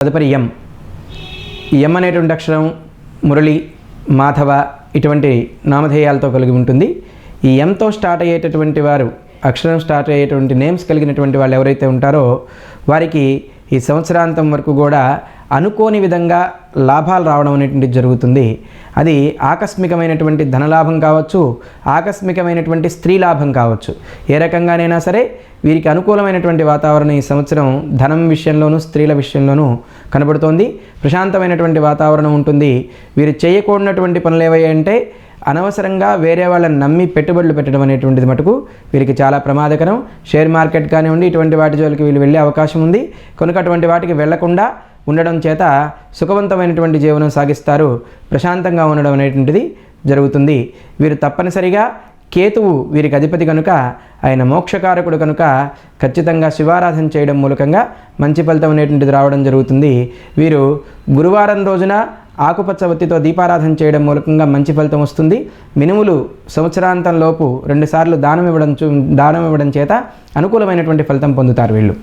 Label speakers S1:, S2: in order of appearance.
S1: తదుపరి ఎం. ఎం అనేటువంటి అక్షరం మురళి, మాధవ ఇటువంటి నామధేయాలతో కలిగి ఉంటుంది. ఈ ఎంతో స్టార్ట్ అయ్యేటటువంటి వారు, అక్షరం స్టార్ట్ అయ్యేటువంటి నేమ్స్ కలిగినటువంటి వాళ్ళు ఎవరైతే ఉంటారో వారికి ఈ సంవత్సరాంతం వరకు కూడా అనుకోని విధంగా లాభాలు రావడం అనేటువంటిది జరుగుతుంది. అది ఆకస్మికమైనటువంటి ధనలాభం కావచ్చు, ఆకస్మికమైనటువంటి స్త్రీ లాభం కావచ్చు. ఏ రకంగానైనా సరే వీరికి అనుకూలమైనటువంటి వాతావరణం ఈ సంవత్సరం ధనం విషయంలోనూ స్త్రీల విషయంలోనూ కనబడుతోంది. ప్రశాంతమైనటువంటి వాతావరణం ఉంటుంది. వీరు చేయకూడనటువంటి పనులు ఏవయ్యంటే అనవసరంగా వేరే వాళ్ళని నమ్మి పెట్టుబడులు పెట్టడం అనేటువంటిది మటుకు వీరికి చాలా ప్రమాదకరం. షేర్ మార్కెట్ కానివ్వండి, ఇటువంటి వాటి జోలికి వీళ్ళు వెళ్ళే అవకాశం ఉంది. కనుక అటువంటి వాటికి వెళ్లకుండా ఉండడం చేత సుఖవంతమైనటువంటి జీవనం సాగిస్తారు. ప్రశాంతంగా ఉండడం అనేటువంటిది జరుగుతుంది. వీరు తప్పనిసరిగా కేతువు వీరికి అధిపతి కనుక, ఆయన మోక్షకారకుడు కనుక ఖచ్చితంగా శివారాధన చేయడం మూలకంగా మంచి ఫలితం అనేటువంటిది రావడం జరుగుతుంది. వీరు గురువారం రోజున ఆకుపచ్చ ఒత్తితో దీపారాధన చేయడం మూలకంగా మంచి ఫలితం వస్తుంది. మినుములు సంవత్సరాంతంలోపు 2 సార్లు దానం ఇవ్వడం చేత అనుకూలమైనటువంటి ఫలితం పొందుతారు వీళ్ళు.